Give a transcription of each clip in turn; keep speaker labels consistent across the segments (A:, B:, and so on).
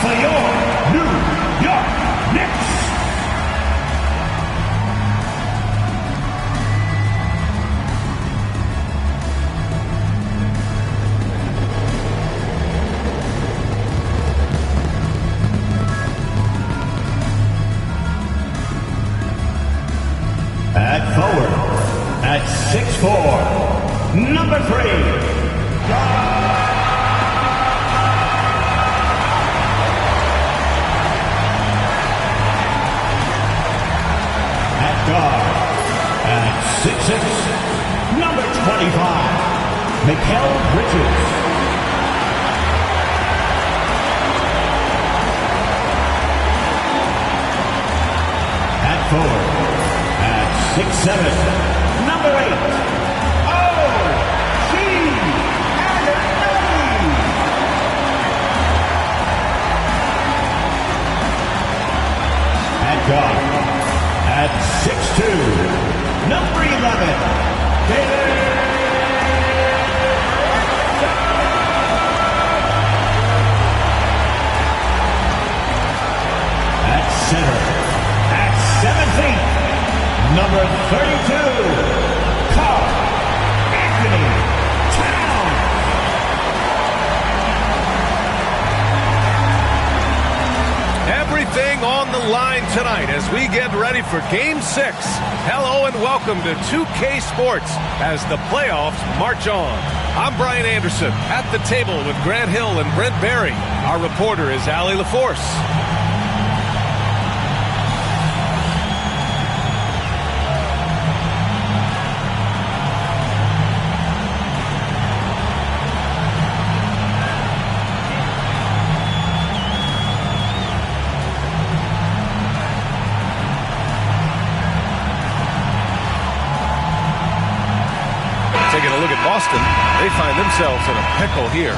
A: for your New York Knicks. At forward, at 6'4", number 3. Guard at 6'6", number 25, Mikal Bridges. At forward, at 6'7", number 8, O.G. Anunoby. At guard, at 6'2", number 11, at center, at 7 feet, number 32, Carl Anthony Towns.
B: Everything on the line tonight as we get ready for Game 6. Hello and welcome to 2K Sports as the playoffs march on. I'm Brian Anderson at the table with Grant Hill and Brent Barry. Our reporter is Allie LaForce. Taking a look at Boston, they find themselves in a pickle here.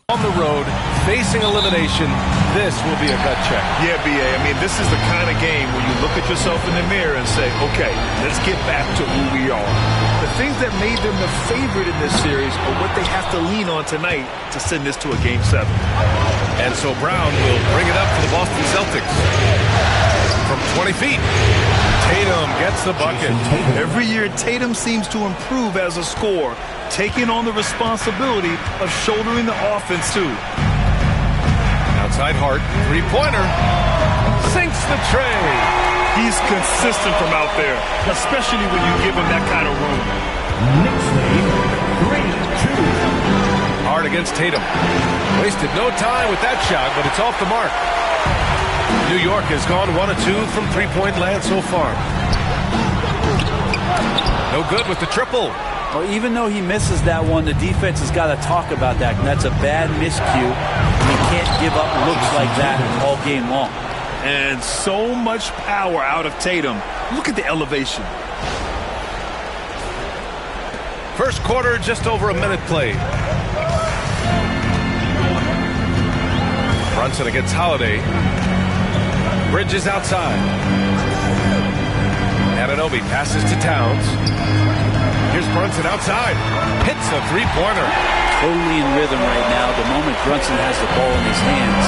B: On the road, facing elimination, this will be a gut check.
C: Yeah, B.A., I mean, this is the kind of game where you look at yourself in the mirror and say, okay, let's get back to who we are. The things that made them the favorite in this series are what they have to lean on tonight to send this to a Game 7.
B: And so Brown will bring it up for the Boston Celtics. From 20 feet, Tatum gets the bucket.
C: Every year, Tatum seems to improve as a scorer, taking on the responsibility of shouldering the offense, too.
B: Outside Hart, three-pointer, sinks the tray.
C: He's consistent from out there, especially when you give him that kind of room.
A: Knicks lead 3-2.
B: Hart against Tatum. Wasted no time with that shot, but it's off the mark. New York has gone 1 of 2 from three-point land so far. No good with the triple.
D: Well, even though he misses that one, the defense has got to talk about that. And that's a bad miscue. You can't give up looks like that all game long.
C: And so much power out of Tatum. Look at the elevation.
B: First quarter, just over a minute played. Brunson against Holiday. Bridges outside. Anunoby passes to Towns. Here's Brunson outside. Hits a three-pointer.
D: Totally in rhythm right now. The moment Brunson has the ball in his hands,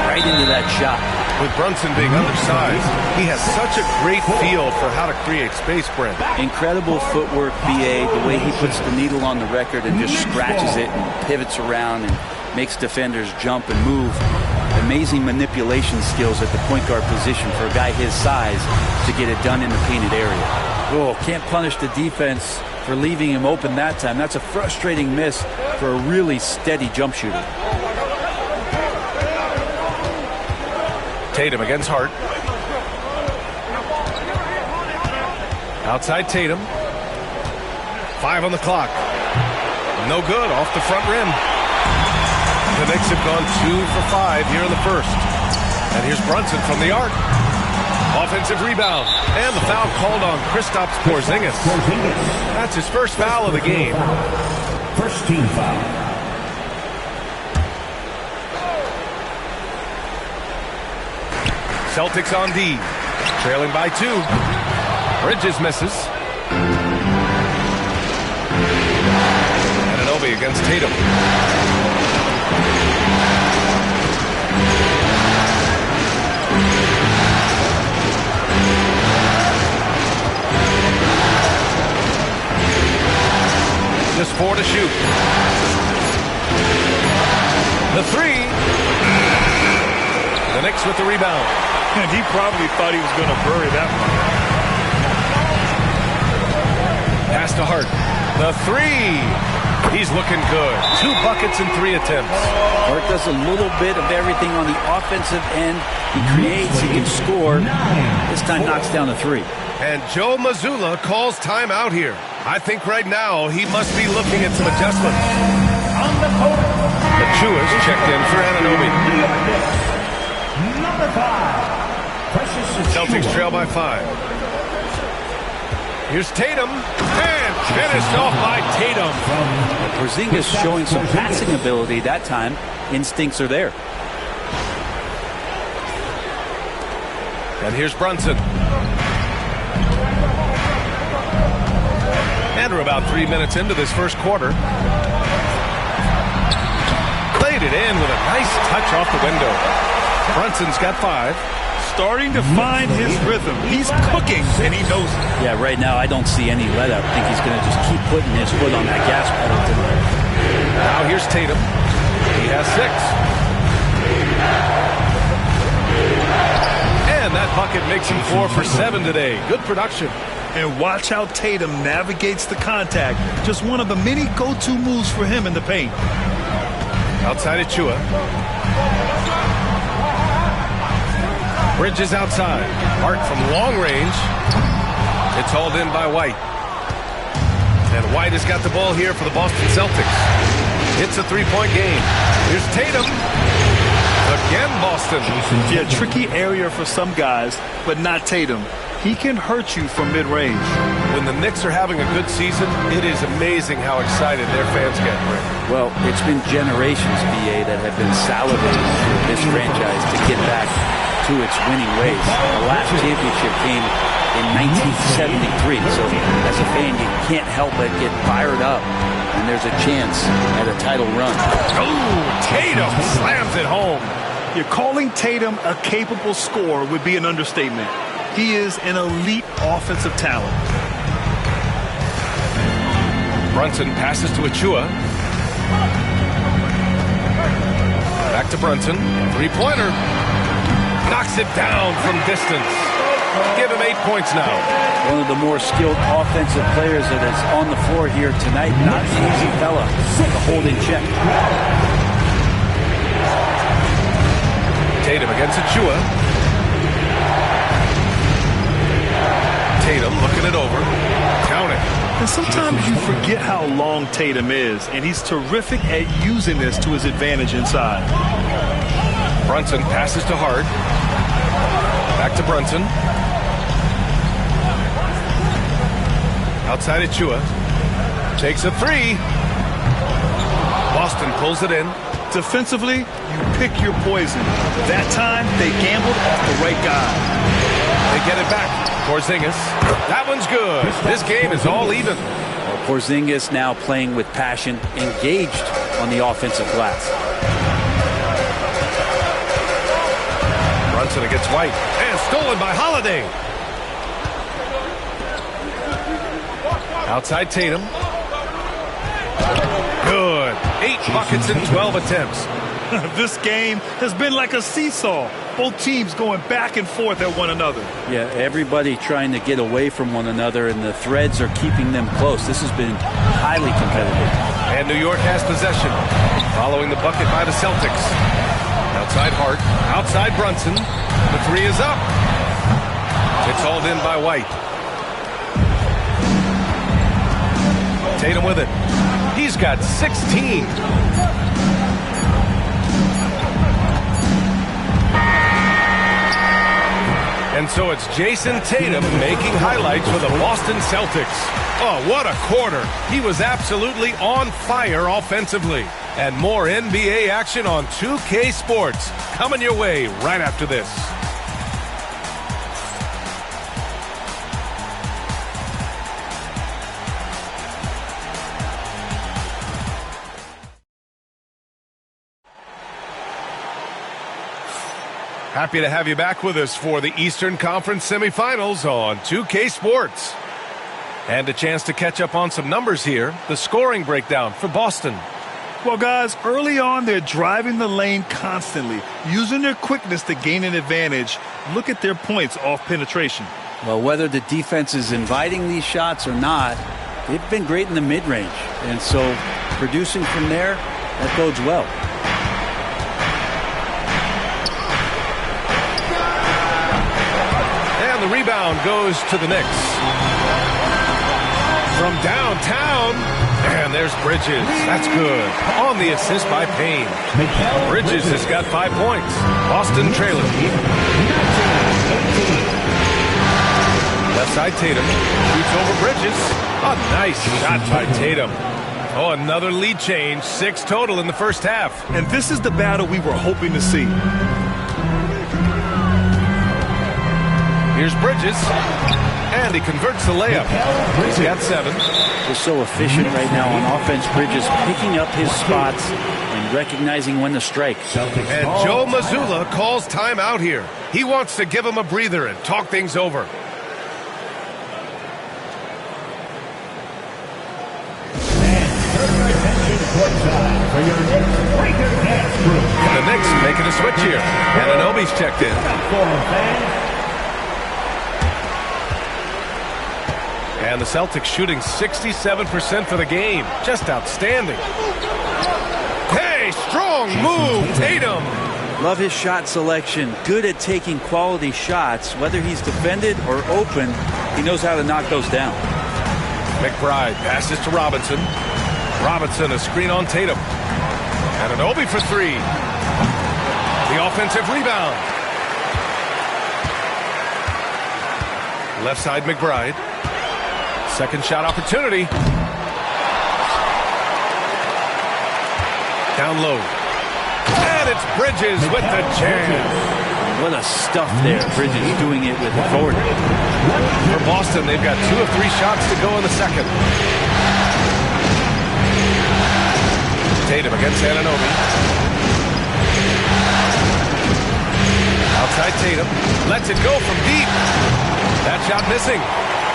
D: right into that shot.
B: With Brunson being undersized, he has such a great feel for how to create space, Brent.
D: Incredible footwork, B.A., the way he puts the needle on the record and just scratches it and pivots around and makes defenders jump and move. Amazing manipulation skills at the point guard position for a guy his size to get it done in the painted area. Oh, can't punish the defense for leaving him open that time. That's a frustrating miss for a really steady jump shooter.
B: Tatum against Hart. Outside Tatum. 5 on the clock. No good, off the front rim. The Knicks have gone 2 for 5 here in the first. And here's Brunson from the arc. Offensive rebound. And the foul called on Kristaps Porzingis. That's his first foul of the game.
A: First team foul.
B: Celtics on D. Trailing by 2. Bridges misses. Anunoby against Tatum. Just 4 to shoot. The 3. The Knicks with the rebound.
C: And he probably thought he was going to bury that one.
B: Pass to Hart. The 3. He's looking good. 2 buckets in 3 attempts.
D: Hart does a little bit of everything on the offensive end. He creates, he can score. This time knocks down the 3.
B: And Joe Mazzulla calls timeout here. I think right now he must be looking at some adjustments. Achua's checked in for Anunoby.
A: Number 5.
B: Celtics trail by 5. Here's Tatum. And finished off by Tatum.
D: Porzingis showing some passing ability that time. Instincts are there.
B: And here's Brunson. And we're about 3 minutes into this first quarter. Played it in with a nice touch off the window. Brunson's got 5.
C: Starting to find his rhythm. He's cooking, and he knows it.
D: Yeah, right now I don't see any let up. I think he's going to just keep putting his foot on that gas pedal tonight.
B: Now here's Tatum. He has 6. And that bucket makes him 4 for 7 today. Good production.
C: And watch how Tatum navigates the contact. Just one of the many go-to moves for him in the paint.
B: Outside Achua. Bridges outside. Hart from long range. It's hauled in by White. And White has got the ball here for the Boston Celtics. It's a 3-point game. Here's Tatum. Again, Boston.
C: Yeah, tricky area for some guys, but not Tatum. He can hurt you from mid-range.
B: When the Knicks are having a good season, it is amazing how excited their fans get.
D: Well, it's been generations, BA, that have been salivating for this franchise to get back to its winning ways. The last championship came in 1973, so as a fan, you can't help but get fired up, and there's a chance at a title run.
B: Oh, Tatum slams it home.
C: You're calling Tatum a capable scorer would be an understatement. He is an elite offensive talent.
B: Brunson passes to Achua. Back to Brunson. 3-pointer. Knocks it down from distance. Give him 8 points now.
D: One of the more skilled offensive players that is on the floor here tonight. Not an easy fella to hold in check.
B: Tatum against Achua. Tatum looking it over. Count it.
C: And sometimes you forget how long Tatum is, and he's terrific at using this to his advantage inside.
B: Brunson passes to Hart. Back to Brunson. Outside Achua. Takes a 3. Boston pulls it in.
C: Defensively, you pick your poison. That time, they gambled off the right guy.
B: They get it back. Porzingis. That one's good. This game is all even.
D: Porzingis now playing with passion, engaged on the offensive glass.
B: Brunson against White. And stolen by Holiday. Outside Tatum. Good. 8 buckets in 12 attempts.
C: This game has been like a seesaw. Both teams going back and forth at one another.
D: Yeah, everybody trying to get away from one another, and the threads are keeping them close. This has been highly competitive.
B: And New York has possession. Following the bucket by the Celtics. Outside Hart. Outside Brunson. The three is up. It's hauled in by White. Tatum with it. He's got 16. And so it's Jason Tatum making highlights for the Boston Celtics. Oh, what a quarter. He was absolutely on fire offensively. And more NBA action on 2K Sports coming your way right after this. Happy to have you back with us for the Eastern Conference semifinals on 2K Sports. And a chance to catch up on some numbers here. The scoring breakdown for Boston.
C: Well, guys, early on, they're driving the lane constantly, using their quickness to gain an advantage. Look at their points off penetration.
D: Well, whether the defense is inviting these shots or not, they've been great in the mid-range. And so producing from there, that bodes well.
B: And the rebound goes to the Knicks. From downtown, and there's Bridges. That's good. On the assist by Payne. Bridges has got 5 points. Boston trailing. Left side Tatum. Shoots over Bridges. A nice shot by Tatum. Oh, another lead change. 6 total in the first half.
C: And this is the battle we were hoping to see.
B: Here's Bridges. And he converts the layup. He's got 7.
D: Just so efficient right now on offense. Bridges picking up his spots and recognizing when to strike.
B: And Joe Mazzulla calls timeout here. He wants to give him a breather and talk things over. The Knicks making a switch here. And Anunoby's checked in. And the Celtics shooting 67% for the game. Just outstanding. Hey, strong move, Tatum.
D: Love his shot selection. Good at taking quality shots. Whether he's defended or open, he knows how to knock those down.
B: McBride passes to Robinson. Robinson, a screen on Tatum. And Anunoby for 3. The offensive rebound. Left side McBride. Second shot opportunity. Down low. And it's Bridges with the jam.
D: What a stuff there. Bridges doing it with authority.
B: For Boston, they've got 2 of 3 shots to go in the second. Tatum against Anunoby. Outside Tatum. Lets it go from deep. That shot missing.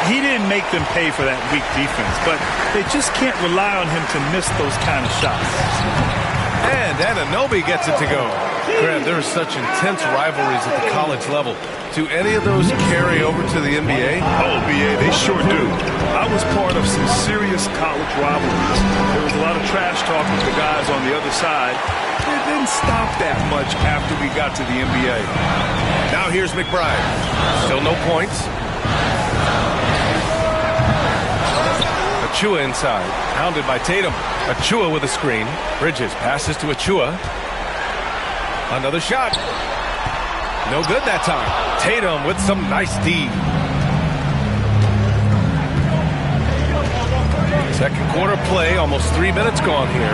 C: He didn't make them pay for that weak defense, but they just can't rely on him to miss those kind of shots.
B: And Anunoby gets it to go. Grant, there are such intense rivalries at the college level. Do any of those carry over to the NBA?
C: Oh, BA, they sure do. I was part of some serious college rivalries. There was a lot of trash talk with the guys on the other side. It didn't stop that much after we got to the NBA.
B: Now here's McBride. Still no points. Achua inside, hounded by Tatum. Achua with a screen. Bridges passes to Achua. Another shot. No good that time. Tatum with some nice D. Second quarter play, almost 3 minutes gone here.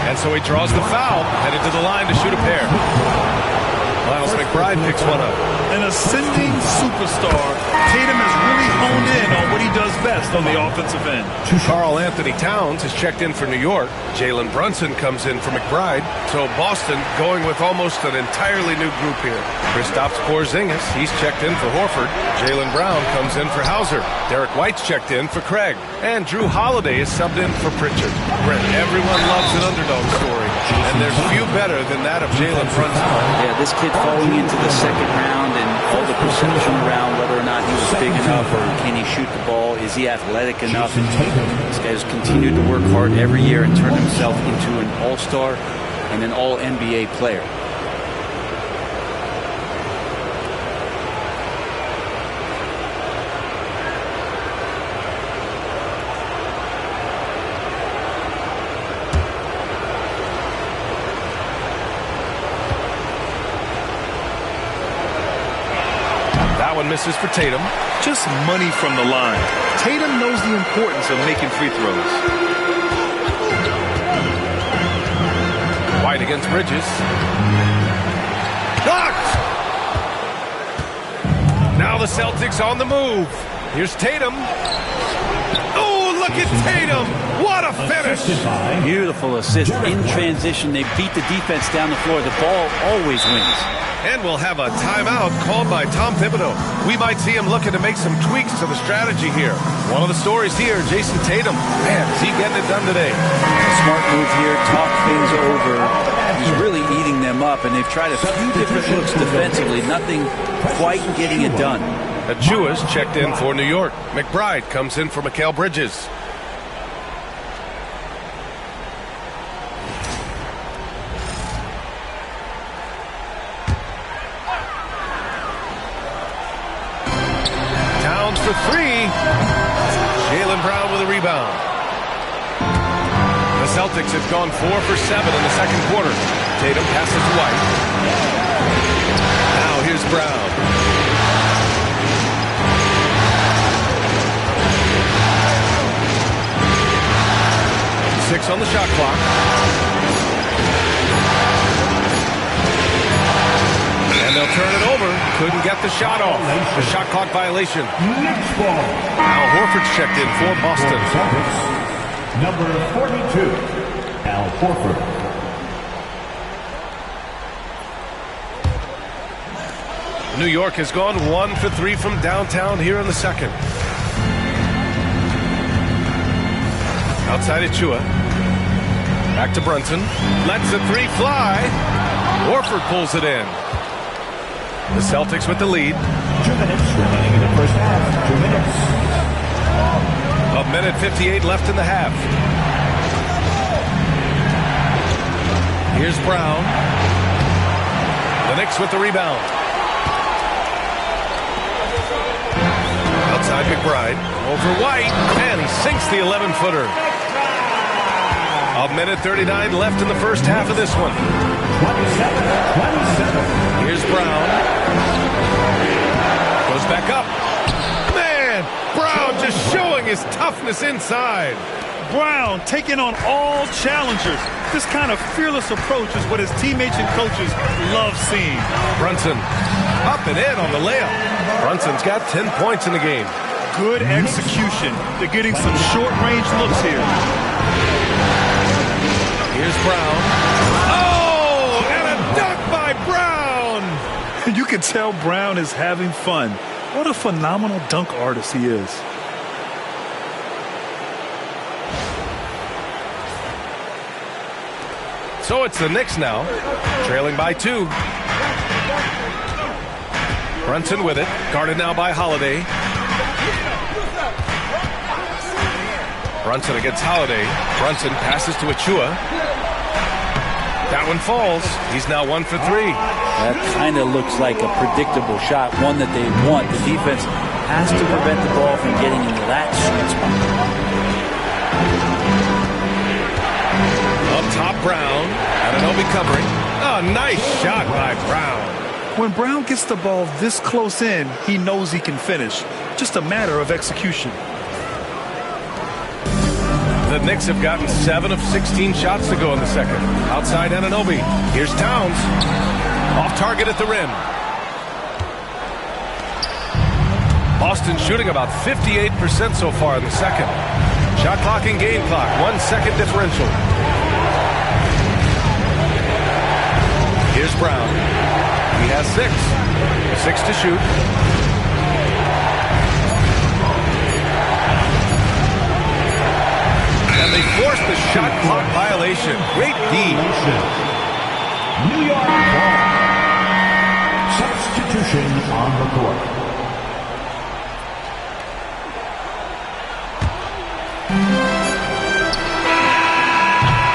B: And so he draws the foul, headed to the line to shoot a pair. Miles McBride picks one up.
C: An ascending superstar, Tatum has really honed in on what he does best on the offensive end.
B: Karl Anthony Towns has checked in for New York. Jalen Brunson comes in for McBride. So Boston going with almost an entirely new group here. Kristaps Porzingis, he's checked in for Horford. Jaylen Brown comes in for Hauser. Derek White's checked in for Craig. And Drew Holiday is subbed in for Pritchard. Everyone loves an underdog story. And there's few better than that of Jalen Brunson.
D: Yeah, this kid falling into the second round and all the perception around whether or not he was big enough or can he shoot the ball, is he athletic enough? This guy has continued to work hard every year and turn himself into an all-star and an all-NBA player.
B: That one misses for Tatum.
C: Just money from the line. Tatum knows the importance of making free throws.
B: White against Bridges. Blocked! Now the Celtics on the move. Here's Tatum. Oh, look at Tatum! What a finish!
D: Beautiful assist in transition. They beat the defense down the floor. The ball always wins.
B: And we'll have a timeout called by Tom Thibodeau. We might see him looking to make some tweaks to the strategy here. One of the stories here, Jason Tatum. Man, is he getting it done today?
D: Smart move here, talk things over. He's really eating them up, and they've tried a few different looks defensively. Nothing quite getting it done.
B: Achua's checked in for New York. McBride comes in for Mikal Bridges. For three. Jaylen Brown with a rebound. The Celtics have gone 4 for 7 in the second quarter. Tatum passes to White. Now here's Brown. Six on the shot clock. And they'll turn it over. Couldn't get the shot off. The shot clock violation. Al Horford's checked in for Boston.
A: Number 42, Al Horford.
B: New York has gone 1 for 3 from downtown here in the second. Outside Achua. Back to Brunson. Lets the three fly. Horford pulls it in. The Celtics with the lead.
A: 2 minutes remaining in the first half. 2 minutes.
B: A minute 58 left in the half. Here's Brown. The Knicks with the rebound. Outside McBride. Over White. And he sinks the 11-footer. A minute 39 left in the first half of this one.
A: 27.
B: Here's Brown. Goes back up. Man, Brown just showing his toughness inside.
C: Brown taking on all challengers. This kind of fearless approach is what his teammates and coaches love seeing.
B: Brunson up and in on the layup. Brunson's got 10 points in the game.
C: Good execution. They're getting some short-range looks here.
B: Here's Brown. Oh, and a dunk by Brown.
C: You can tell Brown is having fun. What a phenomenal dunk artist he is.
B: So it's the Knicks now, trailing by 2. Brunson with it, guarded now by Holiday. Brunson against Holiday. Brunson passes to Achua. That one falls. He's now 1 for 3.
D: That kind of looks like a predictable shot, one that they want. The defense has to prevent the ball from getting in that sweet spot.
B: Up top, Brown. Anunoby covering. Oh, nice shot by Brown.
C: When Brown gets the ball this close in, he knows he can finish. Just a matter of execution.
B: The Knicks have gotten 7 of 16 shots to go in the second. Outside Anunoby. Here's Towns. Off target at the rim. Boston shooting about 58% so far in the second. Shot clock and game clock. 1 second differential. Here's Brown. He has 6. 6 to shoot. And they forced the shot clock violation. Great D
A: possession. New York ball. Substitution on the court.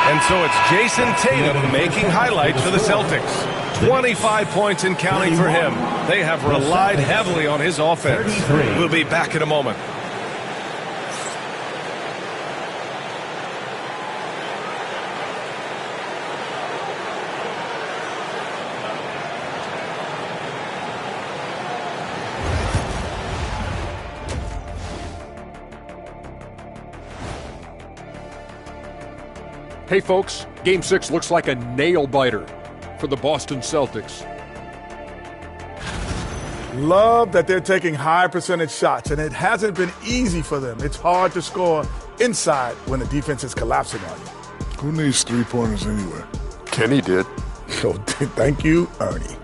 B: And so it's Jason Tatum making highlights for the Celtics. 25 points and counting for him. They have relied heavily on his offense. We'll be back in a moment.
E: Hey folks, Game 6 looks like a nail-biter for the Boston Celtics.
F: Love that they're taking high percentage shots, and it hasn't been easy for them. It's hard to score inside when the defense is collapsing on you.
G: Who needs three-pointers anyway?
H: Kenny did.
F: So thank you, Ernie.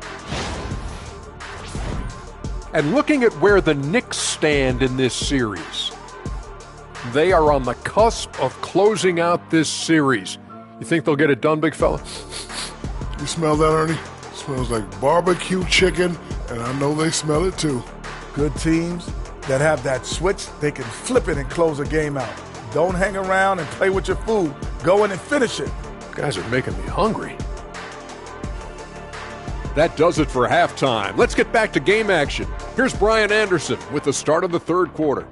E: And looking at where the Knicks stand in this series, they are on the cusp of closing out this series. You think they'll get it done, big fella?
G: You smell that, Ernie? It smells like barbecue chicken, and I know they smell it too.
F: Good teams that have that switch, they can flip it and close a game out. Don't hang around and play with your food. Go in and finish it.
E: You guys are making me hungry. That does it for halftime. Let's get back to game action. Here's Brian Anderson with the start of the third quarter.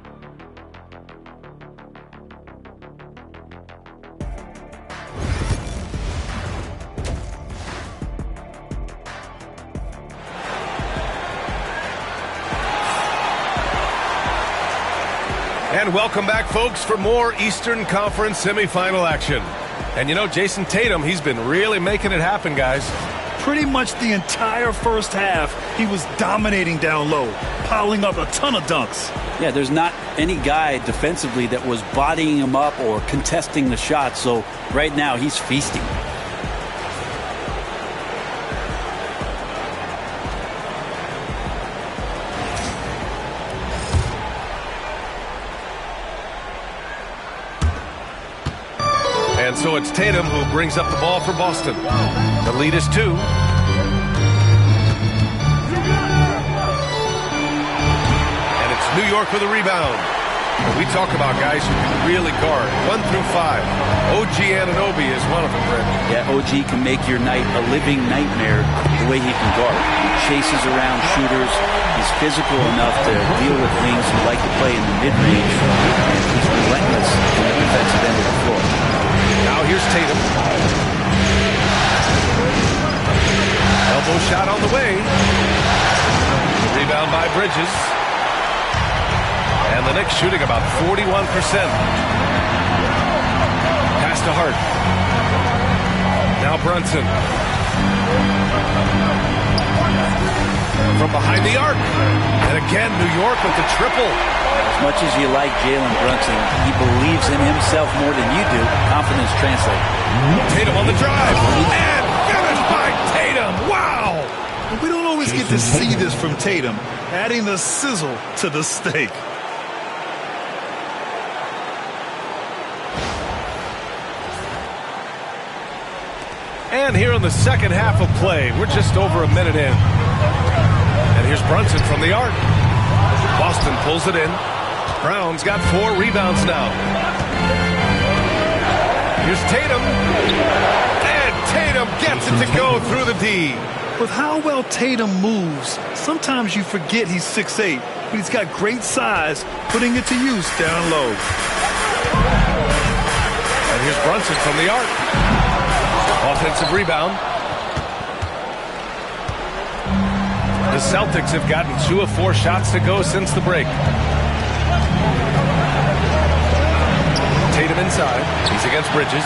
B: And welcome back, folks, for more Eastern Conference semifinal action. And you know, Jason Tatum, he's been really making it happen, guys.
C: Pretty much the entire first half, he was dominating down low, piling up a ton of dunks.
D: Yeah, there's not any guy defensively that was bodying him up or contesting the shot, so right now he's feasting.
B: And so it's Tatum who brings up the ball for Boston. The lead is 2. And it's New York with a rebound. And we talk about guys who can really guard. 1 through 5. OG Anunoby is one of them, Brent.
D: Yeah, OG can make your night a living nightmare the way he can guard. He chases around shooters. He's physical enough to deal with wings who like to play in the mid-range. And he's relentless on the defensive end of the floor.
B: Now here's Tatum. Elbow shot on the way. Rebound by Bridges. And the Knicks shooting about 41%. Pass to Hart. Now Brunson. From behind the arc. And again, New York with the triple.
D: As much as you like Jalen Brunson, he believes in himself more than you do. Confidence translates.
B: Tatum on the drive. And finished by Tatum. Wow!
C: We don't always get to see this from Tatum, adding the sizzle to the steak.
B: And here in the second half of play, we're just over a minute in. And here's Brunson from the arc. Boston pulls it in. Brown's got 4 rebounds now. Here's Tatum. And Tatum gets it to go through the D.
C: With how well Tatum moves, sometimes you forget he's 6'8", but he's got great size, putting it to use down low.
B: And here's Brunson from the arc. Offensive rebound. The Celtics have gotten 2 of 4 shots to go since the break. Tatum inside. He's against Bridges.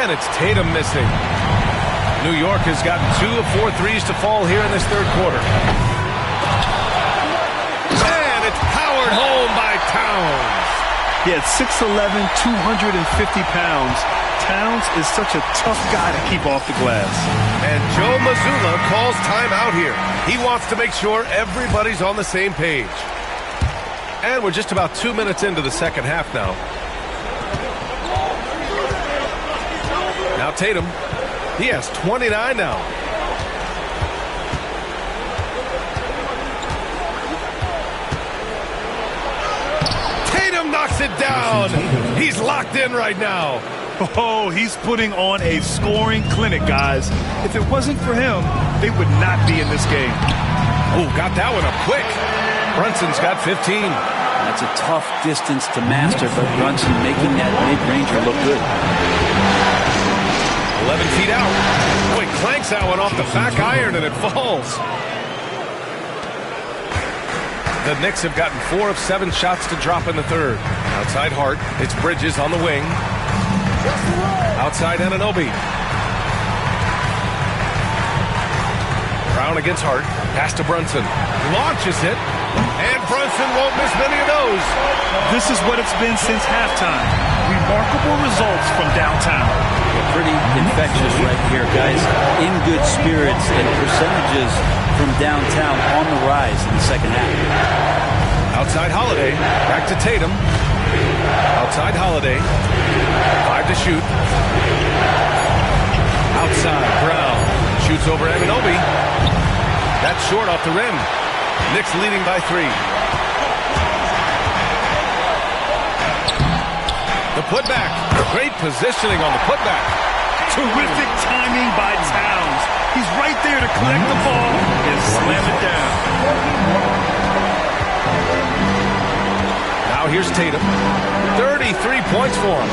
B: And it's Tatum missing. New York has gotten 2 of 4 threes to fall here in this third quarter. And it's powered home by Towns.
C: He had 6'11", 250 pounds. Towns is such a tough guy to keep off the glass.
B: And Joe Mazzulla calls timeout here. He wants to make sure everybody's on the same page. And we're just about 2 minutes into the second half now. Now Tatum. He has 29 now. Tatum knocks it down. He's locked in right now.
C: Oh, he's putting on a scoring clinic, guys. If it wasn't for him, they would not be in this game.
B: Oh, got that one up quick. Brunson's got 15.
D: That's a tough distance to master, but Brunson making that mid-ranger look good.
B: 11 feet out. Oh, he clanks that one off the back iron and it falls. The Knicks have gotten 4 of 7 shots to drop in the third. Outside Hart. It's Bridges on the wing. Outside Anunoby. Brown against Hart. Pass to Brunson. Launches it. And Brunson won't miss many of those.
C: This is what it's been since halftime. Remarkable results from downtown.
D: Pretty infectious right here, guys. In good spirits and percentages from downtown on the rise in the second half.
B: Outside Holiday. Back to Tatum. Outside Holiday. 5 to shoot. Outside Brown. Shoots over Anunoby. That's short off the rim. Knicks leading by 3. The putback. Great positioning on the putback.
C: Terrific timing by Towns. He's right there to collect the ball and slam it down.
B: Now here's Tatum. 33 points for him.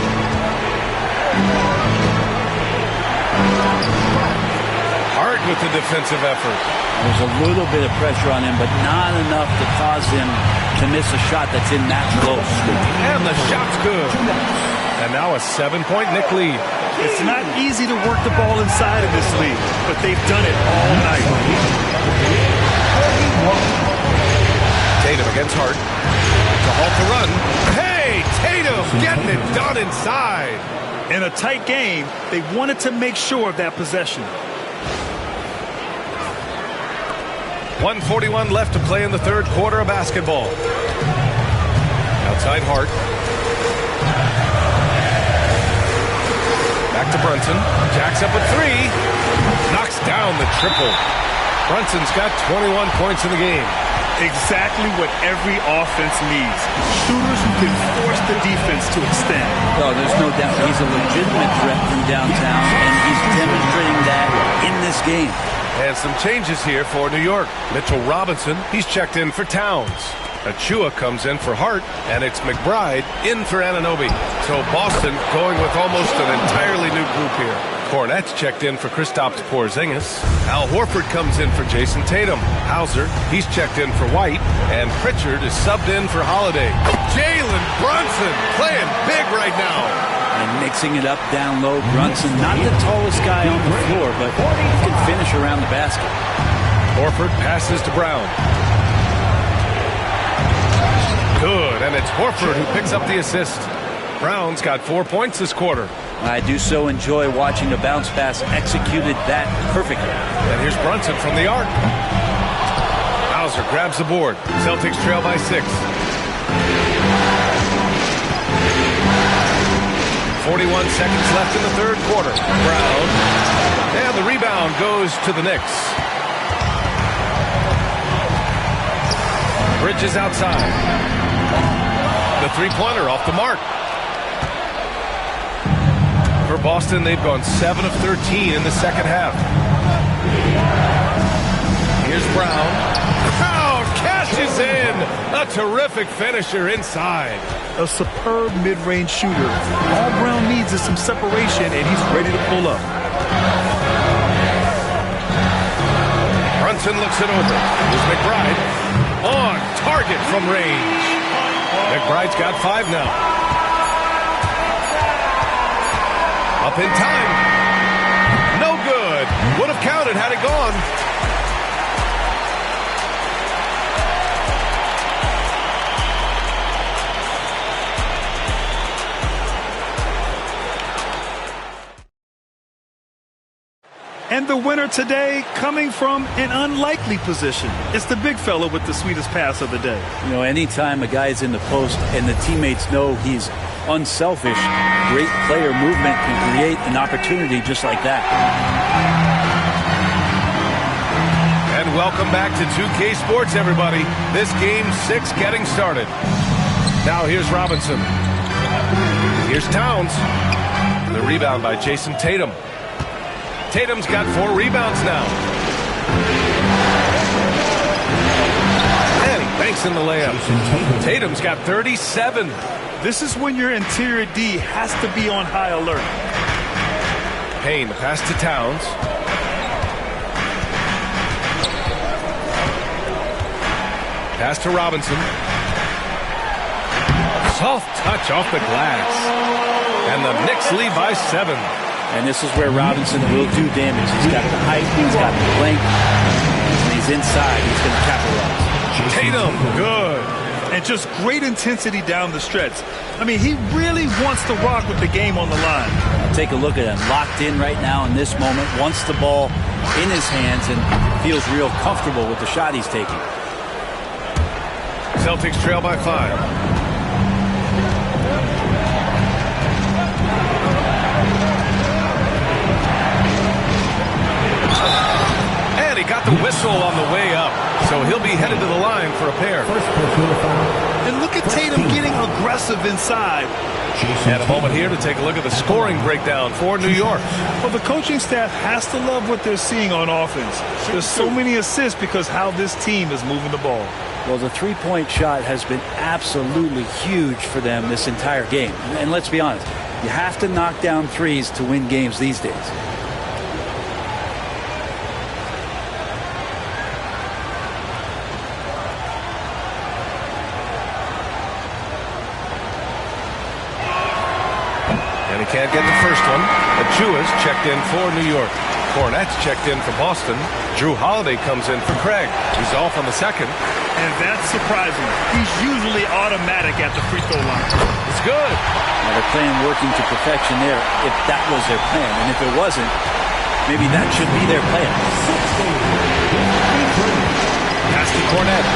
B: Hart with the defensive effort.
D: There's a little bit of pressure on him, but not enough to cause him to miss a shot that's in that close.
B: And the shot's good. And now a 7-point Knick lead.
C: It's not easy to work the ball inside of this league, but they've done it all night.
B: Tatum against Hart. To halt the run. Hey, Tatum getting it done inside.
C: In a tight game, they wanted to make sure of that possession.
B: 1:41 left to play in the third quarter of basketball. Outside Hart. Back to Brunson. Jacks up a 3. Knocks down the triple. Brunson's got 21 points in the game.
C: Exactly what every offense needs. Shooters who can force the defense to extend.
D: No, there's no doubt he's a legitimate threat from downtown, and he's demonstrating that in this game.
B: And some changes here for New York. Mitchell Robinson, he's checked in for Towns. Achua comes in for Hart, and it's McBride in for Anunoby. So Boston going with almost an entirely new group here. Cornette's checked in for Kristaps Porzingis. Al Horford comes in for Jason Tatum. Hauser, he's checked in for White. And Pritchard is subbed in for Holiday. Jalen Brunson playing big right now.
D: And mixing it up down low. Brunson, not the tallest guy on the floor, but he can finish around the basket.
B: Horford passes to Brown. Good, and it's Horford who picks up the assist. Brown's got 4 points this quarter.
D: I do so enjoy watching a bounce pass executed that perfectly.
B: And here's Brunson from the arc. Hauser grabs the board. Celtics trail by 6. 41 seconds left in the third quarter. Brown. And the rebound goes to the Knicks. Bridges outside. The three-pointer off the mark. For Boston, they've gone 7 of 13 in the second half. Here's Brown. Brown cashes in. A terrific finisher inside.
C: A superb mid-range shooter. All Brown needs is some separation, and he's ready to pull up.
B: Brunson looks it over. Here's McBride. On target from range. McBride's got 5 now. Up in time. No good. Would have counted had it gone.
C: And the winner today coming from an unlikely position. It's the big fella with the sweetest pass of the day.
D: You know, anytime a guy's in the post and the teammates know he's unselfish, great player movement can create an opportunity just like that.
B: And welcome back to 2K Sports, everybody. This Game 6 getting started. Now here's Robinson. Here's Towns. The rebound by Jason Tatum. Tatum's got 4 rebounds now. And he banks in the layup. Tatum's got 37.
C: This is when your interior D has to be on high alert.
B: Payne, the pass to Towns. Pass to Robinson. Soft touch off the glass. And the Knicks lead by 7.
D: And this is where Robinson will do damage. He's got the height, he's got the length, and he's inside. He's going to capitalize.
B: Tatum, good.
C: And just great intensity down the stretch. I mean, he really wants to rock with the game on the line.
D: Take a look at him. Locked in right now in this moment. Wants the ball in his hands and feels real comfortable with the shot he's taking.
B: Celtics trail by 5. And he got the whistle on the way up, so he'll be headed to the line for a pair.
C: And look at Tatum getting aggressive inside.
B: And a moment here to take a look at the scoring breakdown for New York.
C: Well, the coaching staff has to love what they're seeing on offense. There's so many assists because how this team is moving the ball.
D: Well, the three-point shot has been absolutely huge for them this entire game. And let's be honest, you have to knock down threes to win games these days.
B: And he can't get the first one. Achua's checked in for New York. Cornette's checked in for Boston. Drew Holiday comes in for Craig. He's off on the second.
C: And that's surprising. He's usually automatic at the free throw line.
B: It's good.
D: Now they're playing working to perfection there, if that was their plan. And if it wasn't, maybe that should be their plan.
B: Pass to Cornette.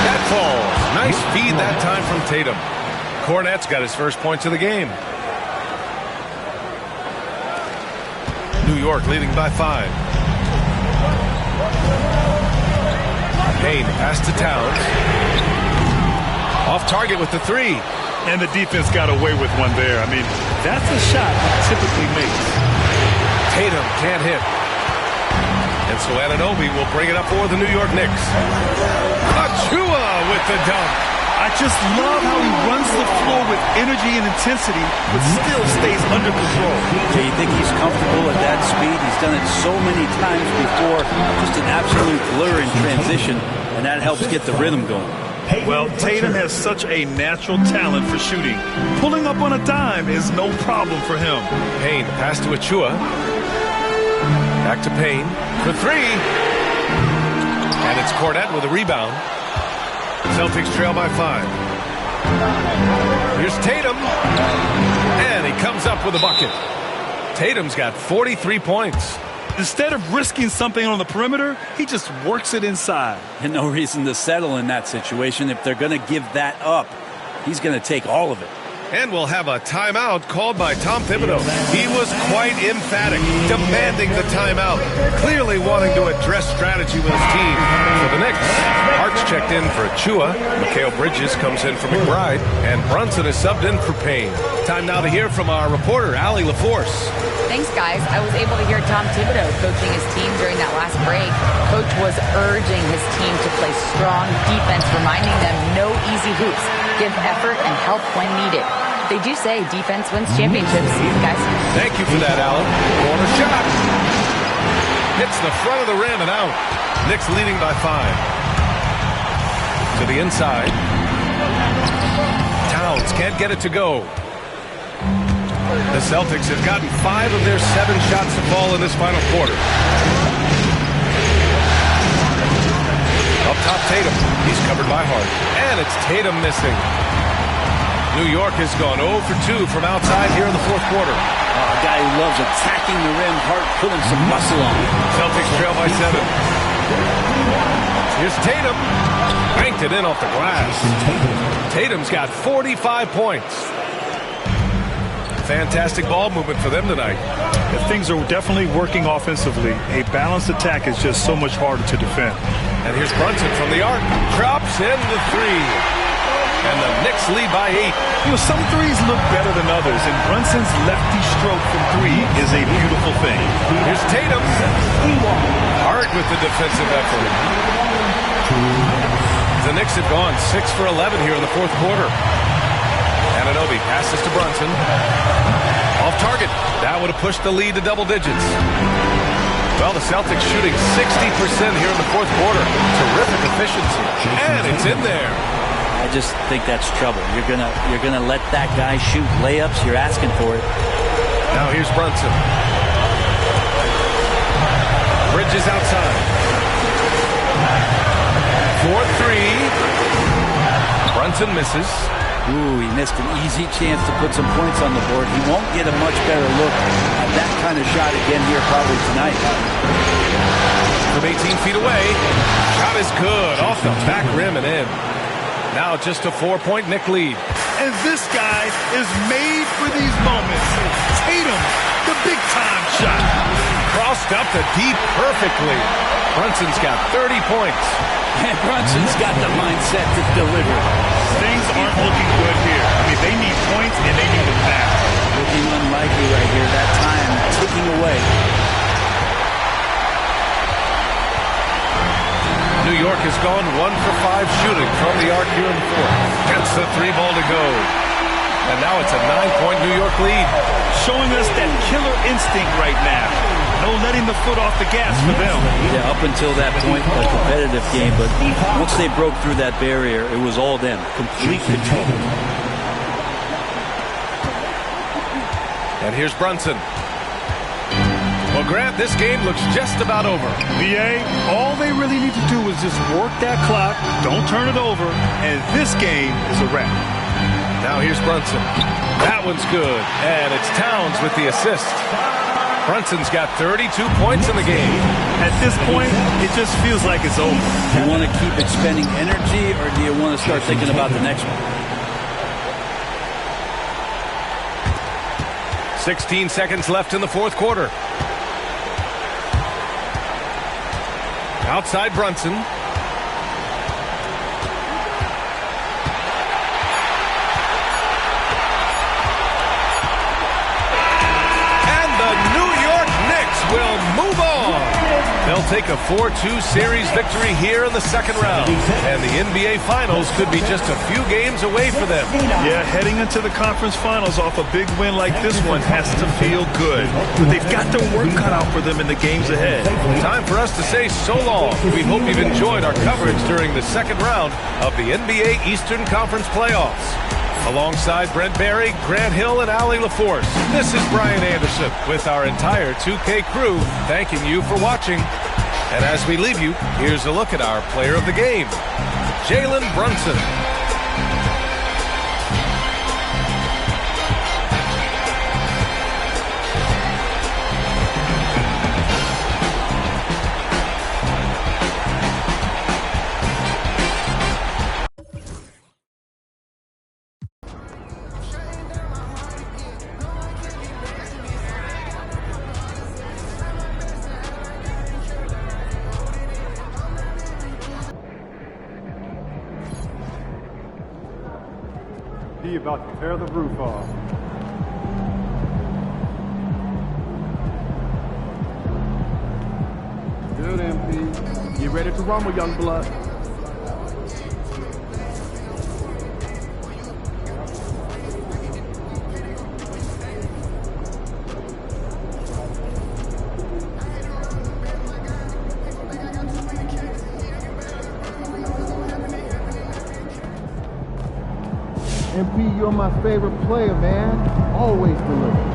B: That falls. Nice feed that time from Tatum. Cornette's got his first points of the game. New York leading by 5. Payne, pass to Towns. Off target with the 3.
C: And the defense got away with one there. I mean, that's a shot he typically makes.
B: Tatum can't hit. And so Anunoby will bring it up for the New York Knicks. Achua with the dunk.
C: I just love how he runs the floor with energy and intensity, but still stays under control.
D: Yeah, you think he's comfortable at that speed? He's done it so many times before. Just an absolute blur in transition, and that helps get the rhythm going.
C: Well, Tatum has such a natural talent for shooting. Pulling up on a dime is no problem for him.
B: Payne, pass to Achua. Back to Payne for 3. And it's Cornette with a rebound. Celtics trail by 5. Here's Tatum. And he comes up with a bucket. Tatum's got 43 points.
C: Instead of risking something on the perimeter, he just works it inside.
D: And no reason to settle in that situation. If they're going to give that up, he's going to take all of it.
B: And we'll have a timeout called by Tom Thibodeau. He was quite emphatic, demanding the timeout, clearly wanting to address strategy with his team. For the Knicks, Hart's checked in for Achua. Mikal Bridges comes in for McBride. And Brunson is subbed in for Payne. Time now to hear from our reporter, Allie LaForce.
H: Thanks, guys. I was able to hear Tom Thibodeau coaching his team during that last break. Coach was urging his team to play strong defense, reminding them no easy hoops. Give effort and help when needed. They do say defense wins championships, guys.
B: Thank you for that, Alan. Corner shot. Hits the front of the rim and out. Knicks leading by 5. To the inside. Towns can't get it to go. The Celtics have gotten 5 of their 7 shots to fall in this final quarter. Up top, Tatum. He's covered by Hart. And it's Tatum missing. New York has gone 0 for 2 from outside here in the fourth quarter.
D: A guy who loves attacking the rim. Hart putting some muscle on it.
B: Celtics trail by 7. Here's Tatum. Banked it in off the glass. Tatum's got 45 points. Fantastic ball movement for them tonight.
C: If things are definitely working offensively, a balanced attack is just so much harder to defend.
B: And here's Brunson from the arc. Drops in the three. And the Knicks lead by 8.
C: You know, some threes look better than others, and Brunson's lefty stroke from 3 is a beautiful thing.
B: Here's Tatum. Hard with the defensive effort. The Knicks have gone 6 for 11 here in the fourth quarter. Anunoby passes to Brunson. Off target. That would have pushed the lead to double digits. Well, the Celtics shooting 60% here in the fourth quarter. Terrific efficiency. And it's in there.
D: I just think that's trouble. You're gonna let that guy shoot layups. You're asking for it.
B: Now here's Brunson. Bridges outside. 4-3. Brunson misses.
D: Ooh, he missed an easy chance to put some points on the board. He won't get a much better look at that kind of shot again here probably tonight.
B: From 18 feet away. Shot is good. Off the back rim and in. Now just a 4-point Knick lead.
C: And this guy is made for these moments. Tatum, the big-time shot.
B: Crossed up the deep perfectly. Brunson's got 30 points.
D: And Brunson's got the mindset to deliver.
C: Things aren't looking good here. I mean, they need points, and they need it fast.
D: Looking unlikely right here. That time ticking away.
B: New York has gone 1 for 5 shooting from the arc here in the fourth. Gets the 3 ball to go. And now it's a 9-point New York lead.
C: Showing us that killer instinct right now. No letting the foot off the gas for them.
D: Yeah, up until that point, a competitive game. But once they broke through that barrier, it was all them. Complete control.
B: And here's Brunson. Well, Grant, this game looks just about over.
C: BA, all they really need to do is just work that clock, don't turn it over, and this game is a wrap.
B: Now here's Brunson. That one's good. And it's Towns with the assist. Brunson's got 32 points in the game.
C: At this point, it just feels like it's over.
D: Do you want to keep expending energy, or do you want to start thinking about the next one?
B: 16 seconds left in the fourth quarter. Outside Brunson. Will move on. They'll take a 4-2 series victory here in the second round. And the NBA Finals could be just a few games away for them.
C: Yeah, heading into the conference finals off a big win like this one has to feel good. But they've got their work cut out for them in the games ahead.
B: Time for us to say so long. We hope you've enjoyed our coverage during the second round of the NBA Eastern Conference playoffs. Alongside Brent Barry, Grant Hill, and Allie LaForce, this is Brian Anderson with our entire 2K crew thanking you for watching. And as we leave you, here's a look at our player of the game, Jalen Brunson.
I: He about to tear the roof off. Good, MP. Get ready to rumble, young blood. MP, you're my favorite player, man. Always deliver.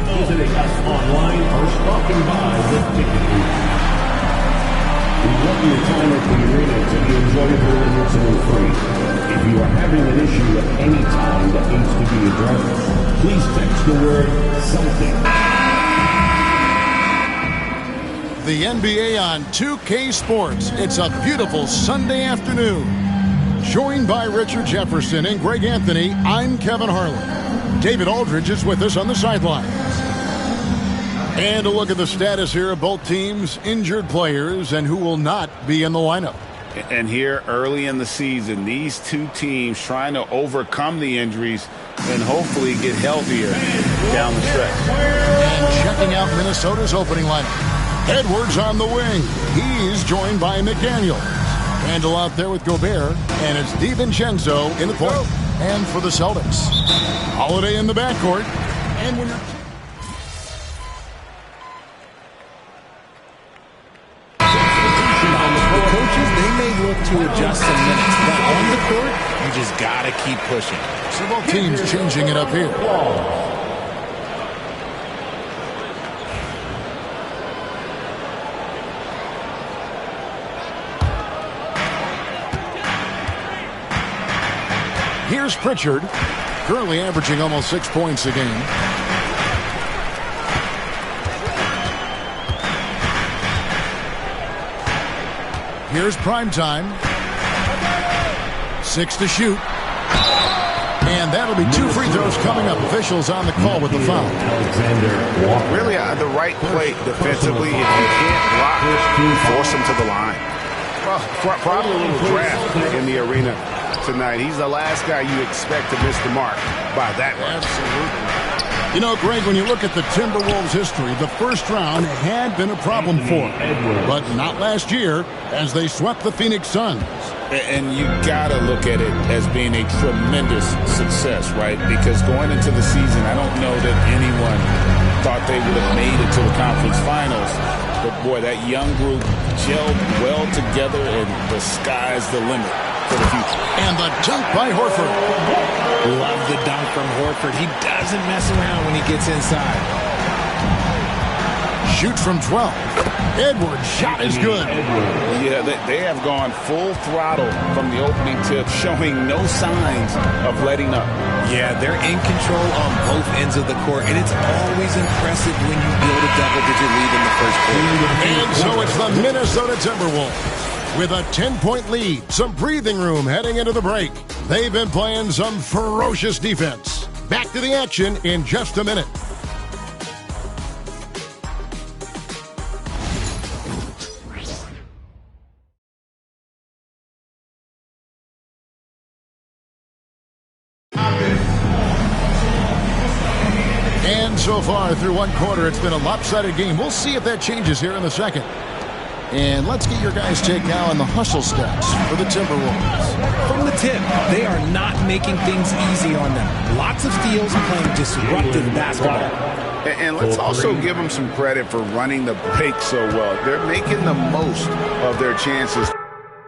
A: Visiting us online or stopping by the ticket booth. We love your time at the arena to be enjoyable and it's free. having an issue at any time that needs to be addressed, please text the word something.
J: The NBA on 2K Sports. It's a beautiful Sunday afternoon. Joined by Richard Jefferson and Greg Anthony, I'm Kevin Harlan. David Aldridge is with us on the sidelines. And a look at the status here of both teams' injured players and who will not be in the lineup.
K: And here early in the season, these two teams trying to overcome the injuries and hopefully get healthier down the stretch.
J: And checking out Minnesota's opening lineup. Edwards on the wing. He's joined by McDaniels. Randall out there with Gobert. And it's DiVincenzo in the point. And for the Celtics, Holiday in the backcourt. And when you're...
L: to adjust some minutes, but on the court, you just gotta keep pushing.
J: So both teams changing it up here. Here's Pritchard, currently averaging almost 6 points a game. Here's Primetime. 6 to shoot. And that'll be 2 free throws coming up. Officials on the call with the foul.
K: Really the right play defensively. If you can't block, force him to the line. Well, probably a little draft in the arena tonight. He's the last guy you expect to miss the mark by that much.
J: Absolutely. You know, Greg, when you look at the Timberwolves' history, the first round had been a problem for them. But not last year, as they swept the Phoenix Suns.
K: And you got to look at it as being a tremendous success, right? Because going into the season, I don't know that anyone thought they would have made it to the conference finals. But, boy, that young group gelled well together, and the sky's the limit for the future.
J: And the dunk by Horford.
L: Love the dunk from Horford. He doesn't mess around when he gets inside.
J: Shoots from 12. Edwards' shot is good.
K: Yeah, they have gone full throttle from the opening tip, showing no signs of letting up.
L: Yeah, they're in control on both ends of the court, and it's always impressive when you build a double-digit lead in the first quarter.
J: And so it's the Minnesota Timberwolves with a 10-point lead, some breathing room heading into the break. They've been playing some ferocious defense. Back to the action in just a minute. And so far through one quarter, it's been a lopsided game. We'll see if that changes here in the second. And let's get your guys' take now on the hustle stats for the Timberwolves.
L: From the tip, they are not making things easy on them. Lots of steals and playing disruptive basketball.
K: And let's also give them some credit for running the break so well. They're making the most of their chances